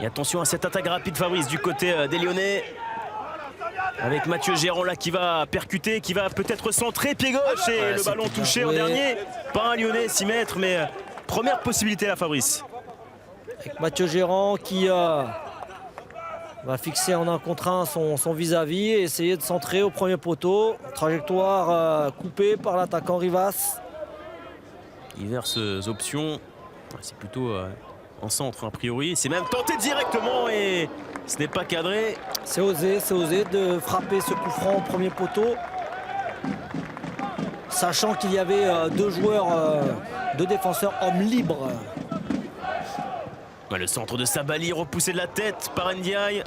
Et attention à cette attaque rapide, Fabrice, du côté des Lyonnais. Avec Mathieu Géron là qui va percuter, qui va peut-être centrer, pied gauche et le ballon touché en dernier. Pas un Lyonnais, 6 mètres, mais première possibilité là, Fabrice. Avec Mathieu Géron qui va fixer en 1 contre 1 son vis-à-vis et essayer de centrer au premier poteau. Trajectoire coupée par l'attaquant Rivas. Diverses options. C'est plutôt en centre a priori. C'est même tenté directement et ce n'est pas cadré. C'est osé de frapper ce coup franc au premier poteau. Sachant qu'il y avait 2 joueurs, 2 défenseurs hommes libres. Le centre de Sabali repoussé de la tête par Ndiaye.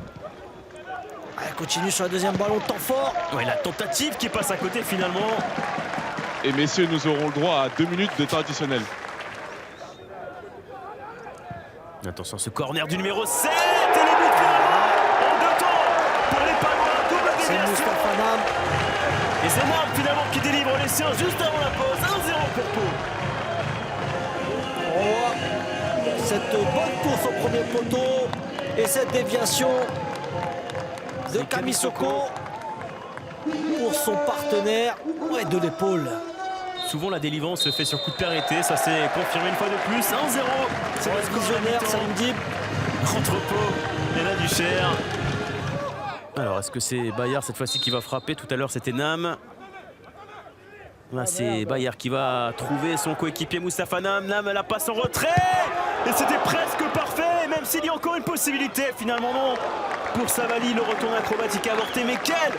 Elle continue sur le deuxième ballon, temps fort. La tentative qui passe à côté finalement. Et messieurs, nous aurons le droit à 2 minutes de temps additionnel. Attention, ce corner du numéro 7 et le but finalement en 2 temps pour les Palois. Double C'est déviation. Moustapha Nam. Et c'est Nam finalement qui délivre les siens juste avant la pause. 1-0 pour Pau. On voit cette bonne course au premier poteau et cette déviation de Camisoko pour son partenaire de l'épaule. Souvent la délivrance se fait sur coup de pied arrêté, ça s'est confirmé une fois de plus. 1-0. C'est le visionnaire Salim Dib. Entre Pau et la Duchère. Alors est-ce que c'est Bayard cette fois-ci qui va frapper? Tout à l'heure c'était Nam. Là c'est Bayard qui va trouver son coéquipier Moustapha Nam. Nam la passe en retrait. Et c'était presque parfait, même s'il y a encore une possibilité. Finalement non. Pour Savali, le retour acrobatique avorté. Mais quelle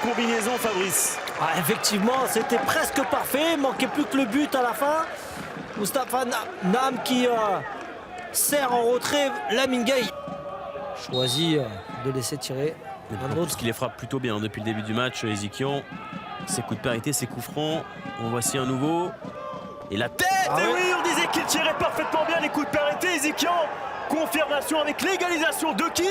combinaison, Fabrice! Effectivement, c'était presque parfait. Il manquait plus que le but à la fin. Moustapha Nam qui sert en retrait Lamine Gueye. Choisit de laisser tirer un autre. Parce qu'il les frappe plutôt bien depuis le début du match, Ezikian. Ses coups de pied arrêtés, ses coups francs. En voici un nouveau. Et la tête! Et oui, on disait qu'il tirait parfaitement bien les coups de pied arrêtés, Ezikian. Confirmation avec l'égalisation de qui?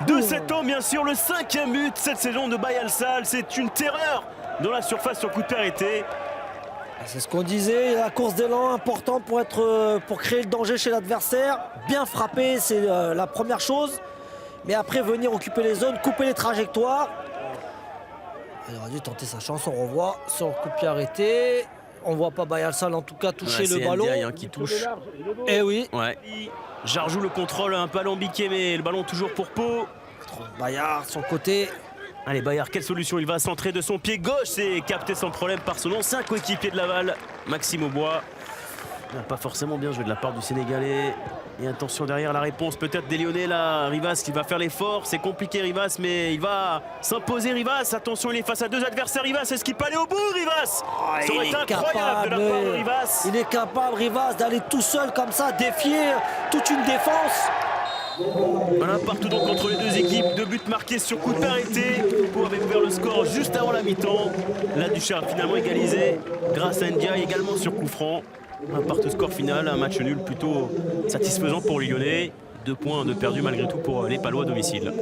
De cet homme, bien sûr, le 5e but cette saison de Baye Al-Saal. C'est une terreur dans la surface sur coup de pied arrêté. C'est ce qu'on disait, la course d'élan important pour créer le danger chez l'adversaire. Bien frapper, c'est la première chose. Mais après, venir occuper les zones, couper les trajectoires. Il aurait dû tenter sa chance, on revoit sur le coup de pied arrêté. On voit pas Baye Al-Saal en tout cas toucher le ballon. Ndiaye, qui touche. Eh oui. Jarjou le contrôle un peu alambiqué, mais le ballon toujours pour Pau. Bayard, son côté. Allez, Bayard, quelle solution? Il va centrer de son pied gauche. C'est capté sans problème par son ancien coéquipier de Laval, Maxime Aubois. Il n'a pas forcément bien joué de la part du Sénégalais. Et attention derrière la réponse peut-être des Lyonnais là. Rivas qui va faire l'effort. C'est compliqué Rivas, mais il va s'imposer Rivas. Attention, il est face à 2 adversaires. Rivas, est-ce qu'il peut aller au bout, Rivas? Ça aurait été incroyable de la part de Rivas. Il est capable, Rivas, d'aller tout seul comme ça, défier toute une défense. Voilà, partout donc entre les 2 équipes. 2 buts marqués sur coup de pied arrêté. Pau avait ouvert le score juste avant la mi-temps. La Duchère a finalement égalisé grâce à Ndiaye également sur coup franc. Un partout score final, un match nul plutôt satisfaisant pour les Lyonnais. 2 points de perdus malgré tout pour les Palois à domicile.